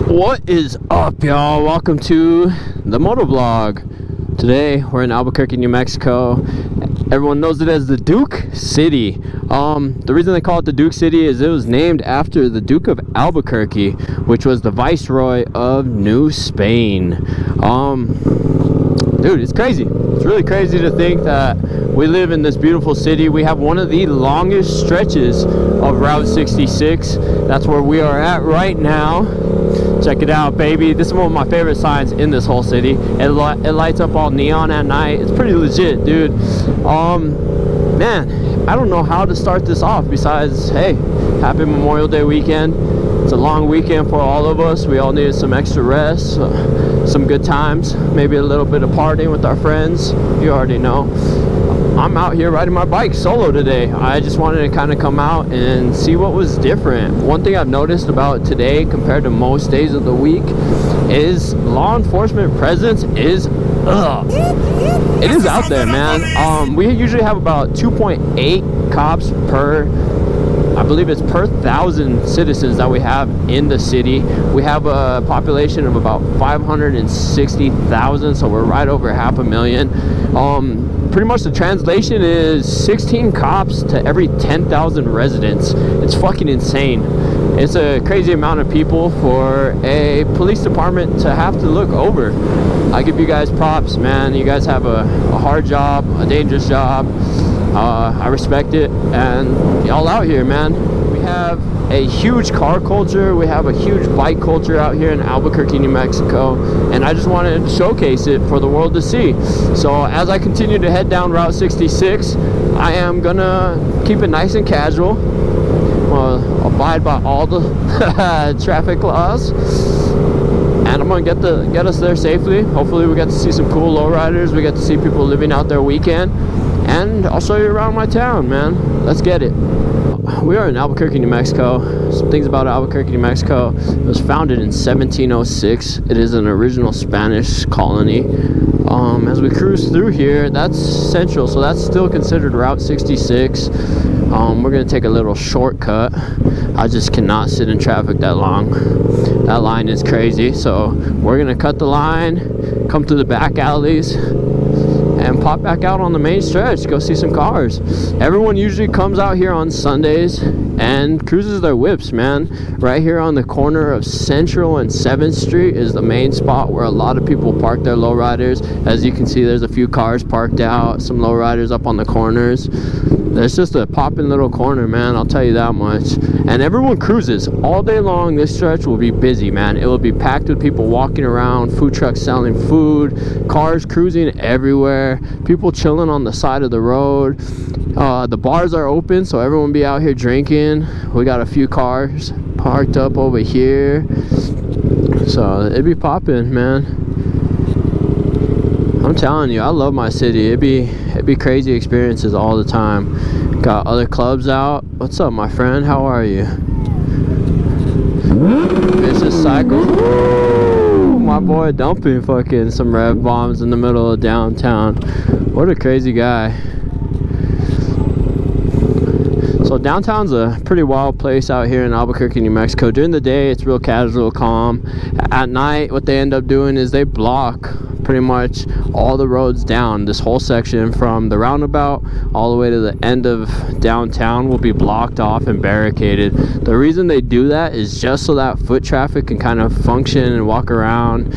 What is up, y'all? Welcome to the Motovlog. Today we're in Albuquerque, New Mexico. Everyone knows it as the Duke City. The reason they call it the Duke City is it was named after the Duke of Albuquerque, which was the Viceroy of New Spain. Dude, it's crazy. It's really crazy to think that we live in this beautiful city. We have one of the longest stretches of Route 66. That's where we are at right now. Check it out, baby. This is one of my favorite signs in this whole city. It lights up all neon at night. It's pretty legit, dude. Man, I don't know how to start this off besides, hey, happy Memorial Day weekend. It's a long weekend for all of us. We all needed some extra rest, some good times, maybe a little bit of partying with our friends. You already know. I'm out here riding my bike solo today. I just wanted to kind of come out and see what was different. One thing I've noticed about today compared to most days of the week is law enforcement presence is it is out there, man. We usually have about 2.8 cops per, I believe it's per 1,000 citizens that we have in the city. We have a population of about 560,000, so we're right over 500,000. Pretty much the translation is 16 cops to every 10,000 residents. It's fucking insane. It's a crazy amount of people for a police department to have to look over. I give you guys props, man. You guys have a hard job, a dangerous job. I respect it, and y'all out here, man. We have a huge car culture. We have a huge bike culture out here in Albuquerque, New Mexico, and I just wanted to showcase it for the world to see. So as I continue to head down Route 66, I am gonna keep it nice and casual, abide by all the traffic laws, and I'm gonna get us there safely. Hopefully we get to see some cool lowriders. We get to see people living out their weekend, and I'll show you around my town, man. Let's get it. We are in Albuquerque, New Mexico. Some things about Albuquerque, New Mexico. It was founded in 1706. It is an original Spanish colony. As we cruise through here, that's central, so that's still considered Route 66. We're gonna take a little shortcut. I just cannot sit in traffic that long. That line is crazy, so we're gonna cut the line, come through the back alleys, and pop back out on the main stretch, go see some cars. Everyone usually comes out here on Sundays and cruises their whips, man. Right here on the corner of Central and 7th Street is the main spot where a lot of people park their lowriders. As you can see, there's a few cars parked out, some lowriders up on the corners. It's just a popping little corner, man, I'll tell you that much. And everyone cruises all day long. This stretch will be busy, man. It will be packed with people walking around, food trucks selling food, cars cruising everywhere, people chilling on the side of the road. The bars are open, so everyone be out here drinking. We got a few cars parked up over here, so it'd be popping, man. I'm telling you, I love my city. It'd be crazy experiences all the time. Got other clubs out. What's up, my friend? How are you? Vicious Cycle. Ooh, my boy dumping fucking some rev bombs in the middle of downtown. What a crazy guy. So downtown's a pretty wild place out here in Albuquerque, New Mexico. During the day, it's real casual, calm. At night, what they end up doing is they block pretty much all the roads down. This whole section from the roundabout all the way to the end of downtown will be blocked off and barricaded. The reason they do that is just so that foot traffic can kind of function and walk around.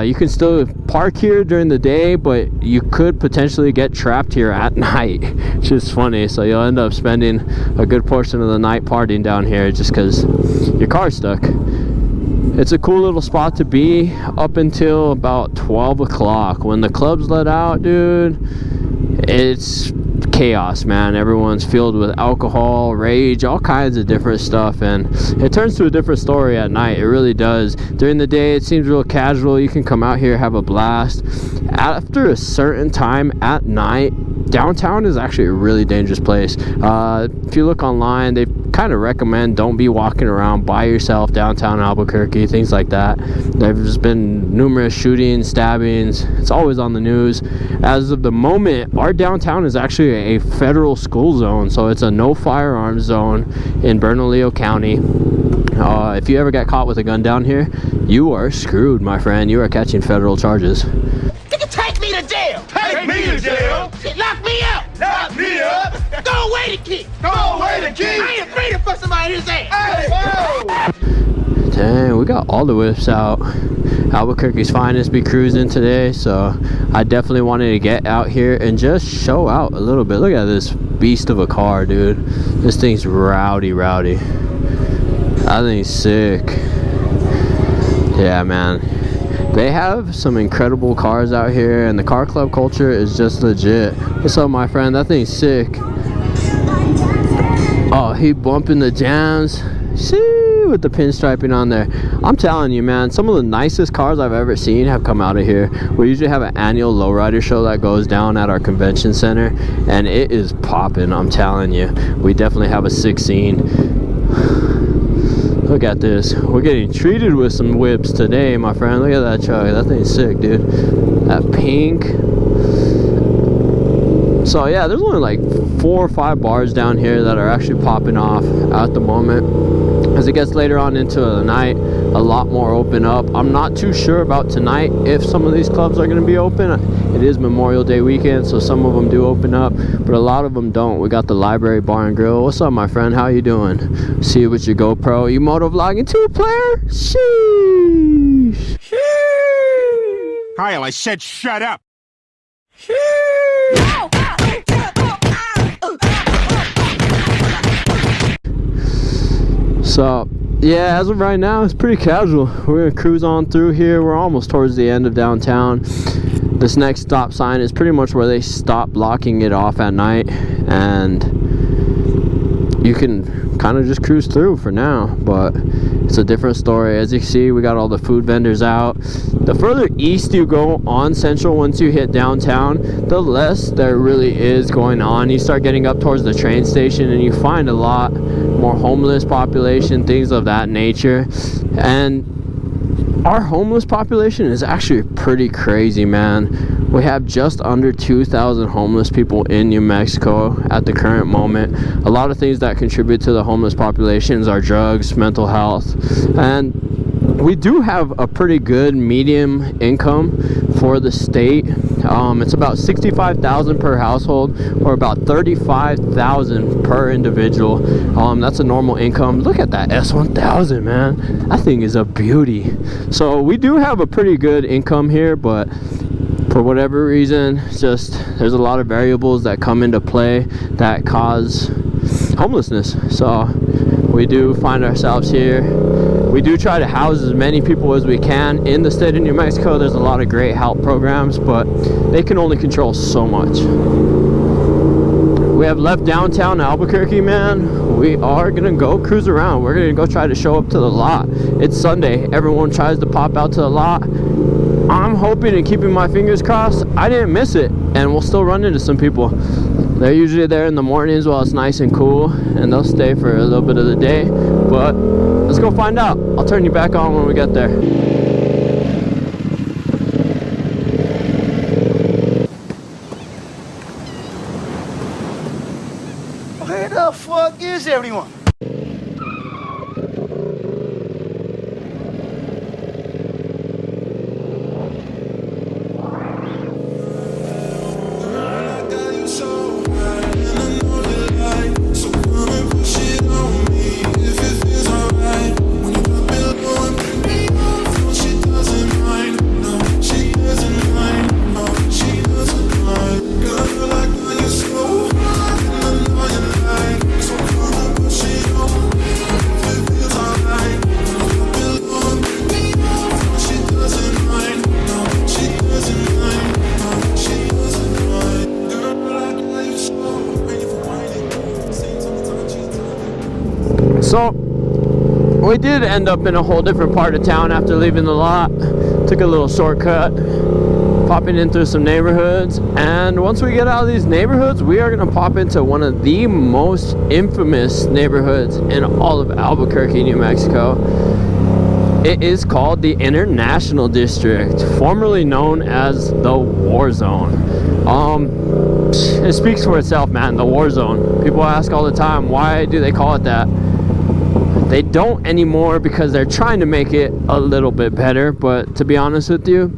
You can still park here during the day, but you could potentially get trapped here at night, which is funny. So you'll end up spending a good portion of the night partying down here just because your car's stuck. It's a cool little spot to be up until about 12 o'clock. When the clubs let out, dude, it's chaos, man. Everyone's filled with alcohol, rage, all kinds of different stuff, and it turns to a different story at night. It really does. During the day, it seems real casual. You can come out here, have a blast. After a certain time at night, downtown is actually a really dangerous place. If you look online, they kind of recommend don't be walking around by yourself downtown Albuquerque, things like that. There's been numerous shootings, stabbings. It's always on the news. As of the moment, our downtown is actually a federal school zone, so it's a no firearms zone in Bernalillo County. If you ever get caught with a gun down here, you are screwed, my friend. You are catching federal charges. Take me to jail! Take me to jail! Lock me up! Lock me up! Go away the key! Go away the key! I ain't afraid to put somebody in his ass! Hey, whoa! Dang, we got all the whips out. Albuquerque's finest be cruising today, so I definitely wanted to get out here and just show out a little bit. Look at this beast of a car, dude. This thing's rowdy. That thing's sick. Yeah, man. They have some incredible cars out here, and the car club culture is just legit. What's up, my friend? That thing's sick. Oh, he bumping the jams. See, with the pinstriping on there. I'm telling you, man, some of the nicest cars I've ever seen have come out of here. We usually have an annual lowrider show that goes down at our convention center, and it is popping. I'm telling you, we definitely have a sick scene. Look at this. We're getting treated with some whips today, my friend. Look at that truck. That thing's sick, dude. That pink. So yeah, there's only like 4 or 5 bars down here that are actually popping off at the moment. As it gets later on into the night, a lot more open up. I'm not too sure about tonight if some of these clubs are going to be open. It is Memorial Day weekend, so some of them do open up, but a lot of them don't. We got the Library Bar and Grill. What's up, my friend? How you doing? See you with your GoPro. You moto vlogging too, player? Sheesh. Kyle, I said shut up! So yeah, as of right now, it's pretty casual. We're gonna cruise on through here. We're almost towards the end of downtown. This next stop sign is pretty much where they stop blocking it off at night, and you can kind of just cruise through for now, but it's a different story. As you see, we got all the food vendors out. The further east you go on Central, once you hit downtown, the less there really is going on. You start getting up towards the train station and you find a lot more homeless population, things of that nature. And our homeless population is actually pretty crazy, man. We have just under 2,000 homeless people in New Mexico at the current moment. A lot of things that contribute to the homeless populations are drugs, mental health, and we do have a pretty good medium income for the state. It's about $65,000 per household, or about $35,000 per individual. That's a normal income. Look at that S1000, man. That thing is a beauty. So we do have a pretty good income here, but for whatever reason, just there's a lot of variables that come into play that cause homelessness. So we do find ourselves here. We do try to house as many people as we can in the state of New Mexico. There's a lot of great help programs, but they can only control so much. We have left downtown Albuquerque, man. We are gonna go cruise around. We're gonna go try to show up to the lot. It's Sunday. Everyone tries to pop out to the lot. I'm hoping and keeping my fingers crossed I didn't miss it, and we'll still run into some people. They're usually there in the mornings while it's nice and cool, and they'll stay for a little bit of the day, but let's go find out. I'll turn you back on when we get there. Where the fuck is everyone? So we did end up in a whole different part of town after leaving the lot. Took a little shortcut, popping in through some neighborhoods, and once we get out of these neighborhoods, we are going to pop into one of the most infamous neighborhoods in all of Albuquerque, New Mexico. It is called the International District, formerly known as the War Zone. It speaks for itself, man. The War Zone. People ask all the time, why do they call it that? They don't anymore because they're trying to make it a little bit better, but to be honest with you,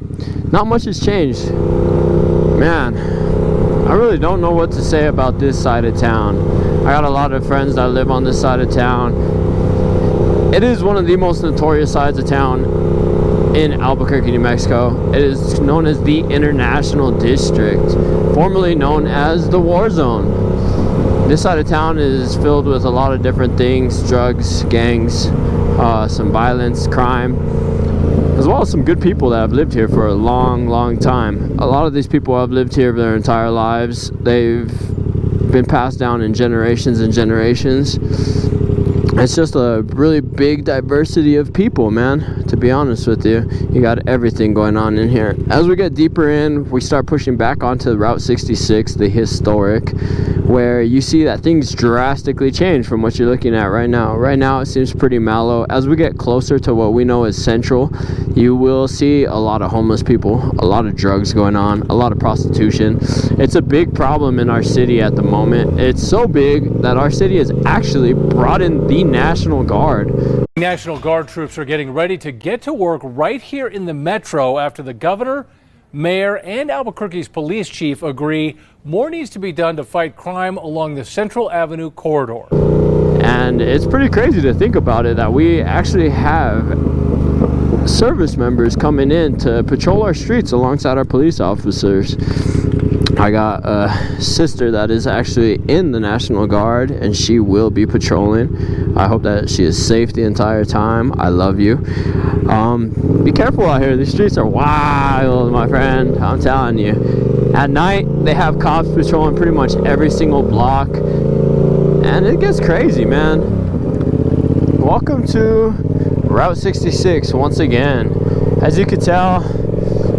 not much has changed. Man, I really don't know what to say about this side of town. I got a lot of friends that live on this side of town. It is one of the most notorious sides of town in Albuquerque, New Mexico. It is known as the International District, formerly known as the War Zone. This side of town is filled with a lot of different things: drugs, gangs, some violence, crime, as well as some good people that have lived here for a long time. A lot of these people have lived here their entire lives. They've been passed down in generations and generations. It's just a really big diversity of people, man, to be honest with you. You got everything going on in here. As we get deeper in, we start pushing back onto Route 66, the historic, where you see that things drastically change from what you're looking at right now. Right now it seems pretty mellow. As we get closer to what we know is Central, you will see a lot of homeless people, a lot of drugs going on, a lot of prostitution. It's a big problem in our city at the moment. It's so big that our city has actually brought in the National Guard. National Guard troops are getting ready to get to work right here in the metro after the governor, mayor, and Albuquerque's police chief agree more needs to be done to fight crime along the Central Avenue corridor. And it's pretty crazy to think about it, that we actually have service members coming in to patrol our streets alongside our police officers. I got a sister that is actually in the National Guard, and she will be patrolling. I hope that she is safe the entire time. I love you. Be careful out here. These streets are wild, my friend. I'm telling you. At night, they have cops patrolling pretty much every single block, and it gets crazy, man. Welcome to Route 66 once again. As you can tell,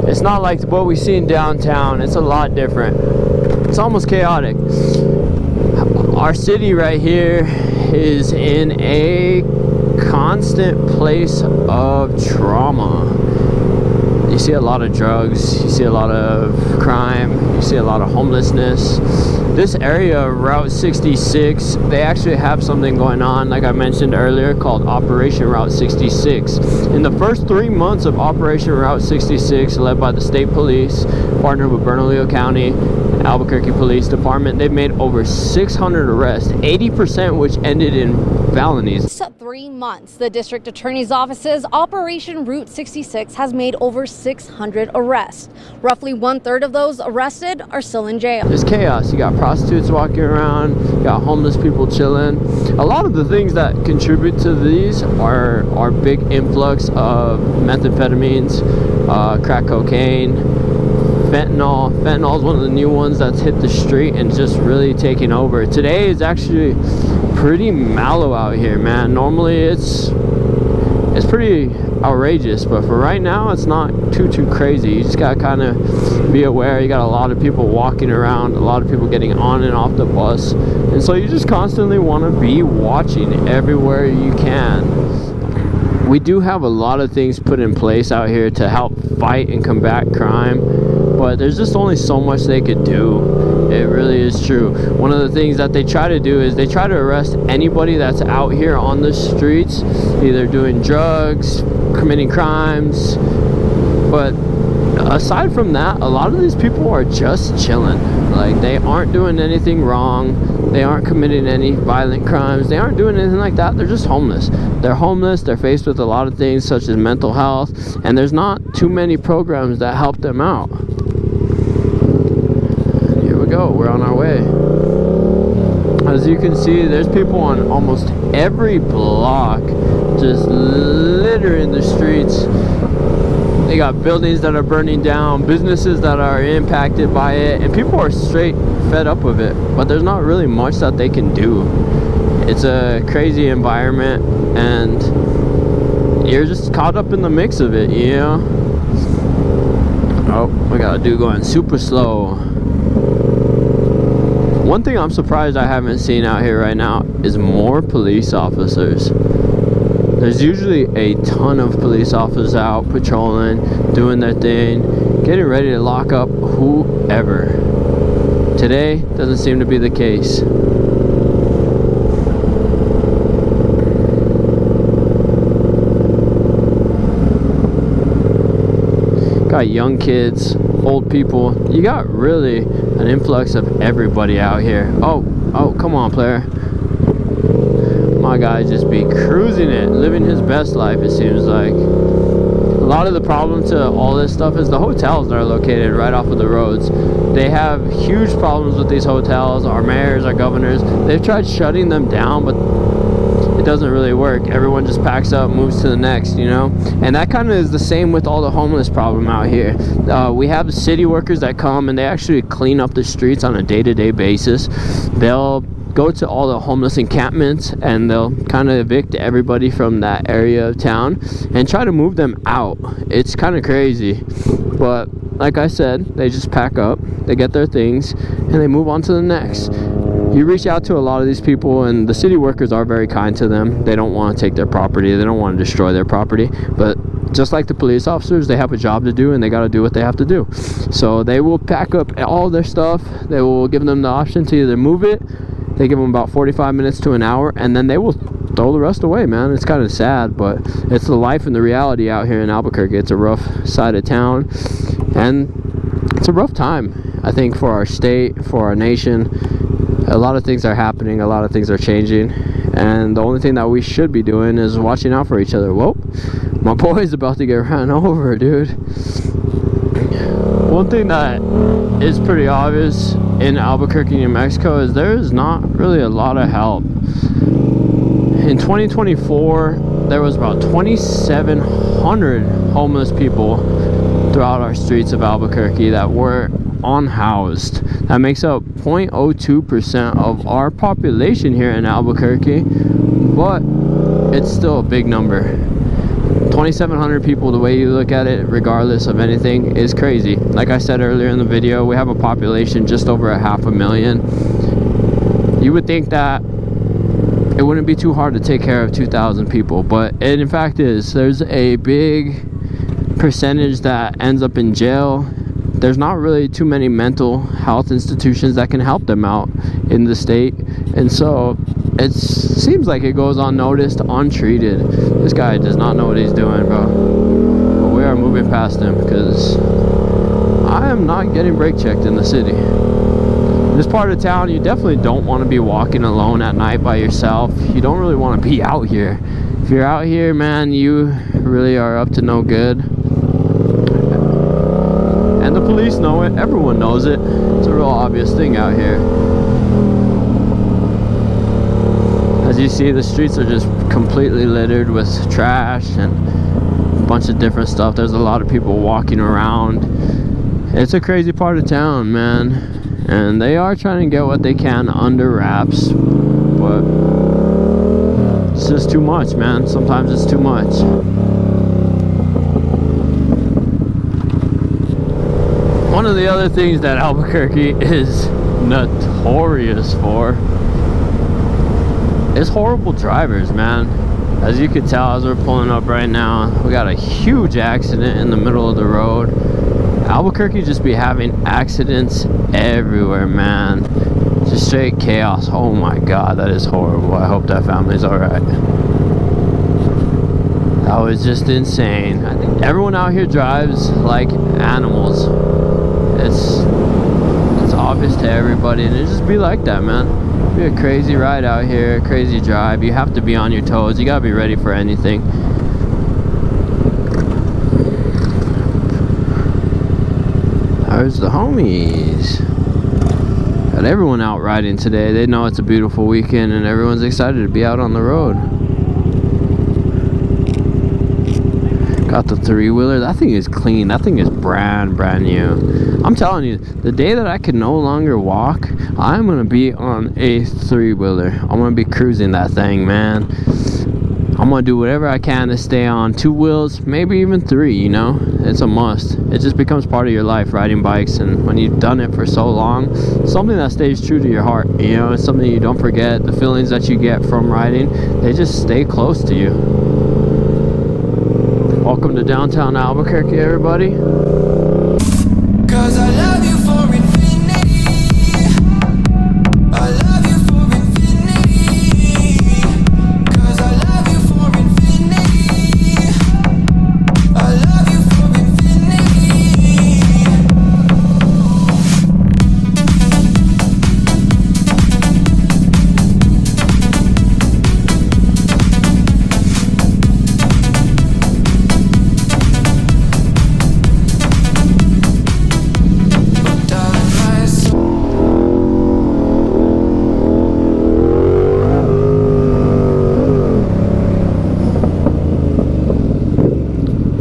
it's not like what we see in downtown. It's a lot different. It's almost chaotic. Our city right here is in a constant place of trauma. You see a lot of drugs, you see a lot of crime, you see a lot of homelessness. This area, Route 66, they actually have something going on, like I mentioned earlier, called Operation Route 66. In the first 3 months of Operation Route 66, led by the state police, partnered with Bernalillo County, Albuquerque Police Department, they've made over 600 arrests, 80% which ended in felonies. 3 months, the district attorney's office's Operation Route 66 has made over 600 arrests. Roughly 1/3 of those arrested are still in jail. There's chaos. You got prostitutes walking around, you got homeless people chilling. A lot of the things that contribute to these are big influx of methamphetamines, crack cocaine, fentanyl. Fentanyl is one of the new ones that's hit the street and just really taking over. Today is actually pretty mellow out here, man. Normally it's pretty outrageous, but for right now it's not too crazy. You just gotta kind of be aware. You got a lot of people walking around, a lot of people getting on and off the bus, and so you just constantly want to be watching everywhere you can. We do have a lot of things put in place out here to help fight and combat crime, but there's just only so much they could do. It really is true. One of the things that they try to do is they try to arrest anybody that's out here on the streets, either doing drugs, committing crimes. But aside from that, a lot of these people are just chilling. Like, they aren't doing anything wrong. They aren't committing any violent crimes. They aren't doing anything like that. They're just homeless. They're homeless. They're faced with a lot of things such as mental health, and there's not too many programs that help them out. Go, we're on our way. As you can see, there's people on almost every block just littering the streets. They got buildings that are burning down, businesses that are impacted by it, and people are straight fed up with it, but there's not really much that they can do. It's a crazy environment, and you're just caught up in the mix of it, you know? Oh, we got a dude going super slow. One thing I'm surprised I haven't seen out here right now is more police officers. There's usually a ton of police officers out patrolling, doing their thing, getting ready to lock up whoever. Today doesn't seem to be the case. got young kids, old people. You got really an influx of everybody out here. Oh, come on, player. My guy just be cruising it, living his best life, it seems like. A lot of the problem to all this stuff is the hotels that are located right off of the roads. They have huge problems with these hotels. Our mayors, our governors, they've tried shutting them down, but it doesn't really work. Everyone just packs up, moves to the next, you know. And that kind of is the same with all the homeless problem out here. We have city workers that come and they actually clean up the streets on a day-to-day basis. They'll go to all the homeless encampments and they'll kind of evict everybody from that area of town and try to move them out. It's kind of crazy, but like I said, they just pack up, they get their things, and they move on to the next. You reach out to a lot of these people and the city workers are very kind to them. They don't want to take their property, they don't want to destroy their property, but just like the police officers, they have a job to do and they got to do what they have to do. So they will pack up all their stuff, they will give them the option to either move it. They give them about 45 minutes to an hour, and then they will throw the rest away, man. It's kind of sad, but it's the life and the reality out here in Albuquerque. It's a rough side of town, and it's a rough time, I think, for our state, for our nation. A lot of things are happening, a lot of things are changing, and the only thing that we should be doing is watching out for each other. Whoa, my boy's about to get ran over, dude. One thing that is pretty obvious in Albuquerque, New Mexico is there is not really a lot of help. In 2024, there was about 2,700 homeless people throughout our streets of Albuquerque that were unhoused. That makes up 0.02% of our population here in Albuquerque, but it's still a big number. 2,700 people, the way you look at it, regardless of anything, is crazy. Like I said earlier in the video, we have a population just over 500,000. You would think that it wouldn't be too hard to take care of 2,000 people, but it in fact is. There's a big percentage that ends up in jail. There's not really too many mental health institutions that can help them out in the state, and so it seems like it goes unnoticed, untreated. This guy does not know what he's doing, bro. But we are moving past him because I am not getting brake checked in the city. This part of town, you definitely don't want to be walking alone at night by yourself. You don't really want to be out here. If you're out here, man, you really are up to no good. And the police know it. Everyone knows it. It's a real obvious thing out here. As you see, the streets are just completely littered with trash and a bunch of different stuff. There's a lot of people walking around. It's a crazy part of town, man. And they are trying to get what they can under wraps. But it's just too much, man. Sometimes it's too much. One of the other things that Albuquerque is notorious for is horrible drivers, man. As you can tell, as we're pulling up right now, we got a huge accident in the middle of the road. Albuquerque just be having accidents everywhere, man. Just straight chaos. Oh my god, that is horrible. I hope that family's alright. That was just insane. I think everyone out here drives like animals. It's obvious to everybody, and it just be like that, man. Be a crazy ride out here, crazy drive. You have to be on your toes. You gotta be ready for anything. There's the homies. Got everyone out riding today. They know it's a beautiful weekend and everyone's excited to be out on the road. Got the three-wheeler. That thing is clean. That thing is brand new. I'm telling you, the day that I can no longer walk, I'm gonna be on a three-wheeler. I'm gonna be cruising that thing, man. I'm gonna do whatever I can to stay on two wheels, maybe even three, you know? It's a must. It just becomes part of your life, riding bikes, and when you've done it for so long, something that stays true to your heart, you know? It's something you don't forget. The feelings that you get from riding, they just stay close to you. Welcome to downtown Albuquerque, everybody. 'Cause I love you for infinity. I love you for infinity. 'Cause I love you for infinity. I love you for infinity.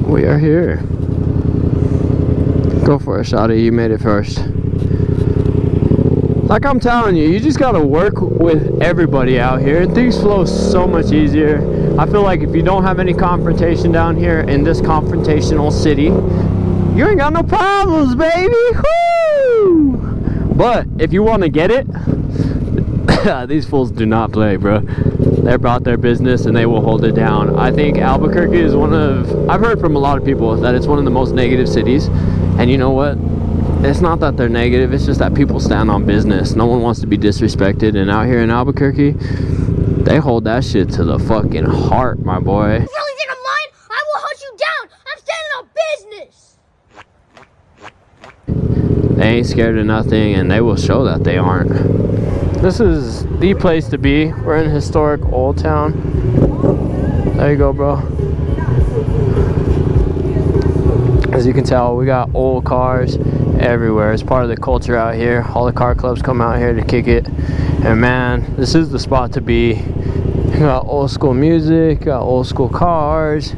We are here. Go for it, Shotty. You made it first. Like I'm telling you, you just gotta work with everybody out here and things flow so much easier. I feel like if you don't have any confrontation down here in this confrontational city, you ain't got no problems, baby. Woo! But if you want to get it, these fools do not play, bro. They're about their business and they will hold it down. I think Albuquerque is I've heard from a lot of people that it's one of the most negative cities. And you know what? It's not that they're negative, it's just that people stand on business. No one wants to be disrespected, and out here in Albuquerque, they hold that shit to the fucking heart, my boy. You really think I'm lying? I will hunt you down! I'm standing on business! They ain't scared of nothing, and they will show that they aren't. This is the place to be. We're in historic Old Town. There you go, bro. As you can tell, we got old cars everywhere. It's part of the culture out here. All the car clubs come out here to kick it. And man, this is the spot to be. You got old school music, got old school cars,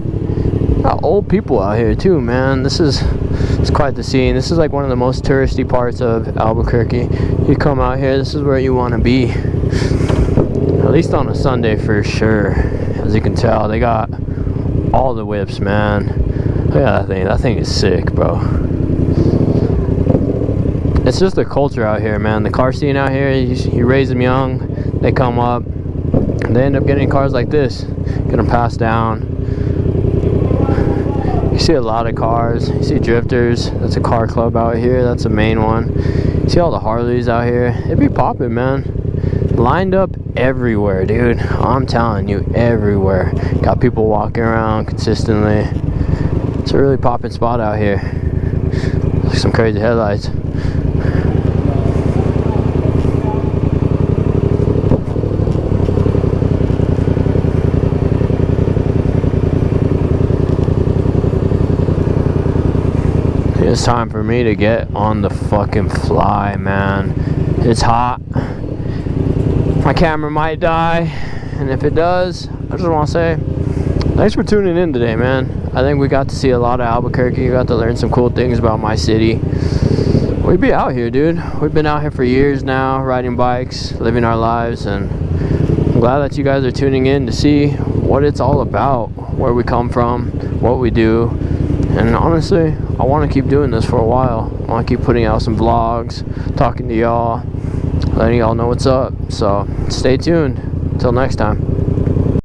got old people out here too, man. It's quite the scene. This is like one of the most touristy parts of Albuquerque. You come out here, this is where you want to be. At least on a Sunday for sure. As you can tell, they got all the whips, man. Look at that thing. That thing is sick, bro. It's just the culture out here, man. The car scene out here, you raise them young, they come up, and they end up getting cars like this. Get them passed down. You see a lot of cars. You see drifters. That's a car club out here. That's the main one. You see all the Harleys out here. It'd be popping, man. Lined up everywhere, dude. I'm telling you, everywhere. Got people walking around consistently. It's a really popping spot out here. Some crazy headlights. It's time for me to get on the fucking fly, man. It's hot. My camera might die, and if it does, I just want to say thanks for tuning in today, man. I think we got to see a lot of Albuquerque. We got to learn some cool things about my city. We be out here, dude. We've been out here for years now, riding bikes, living our lives, and I'm glad that you guys are tuning in to see what it's all about, where we come from, what we do. And honestly, I want to keep doing this for a while. I want to keep putting out some vlogs, talking to y'all, letting y'all know what's up. So stay tuned. Until next time.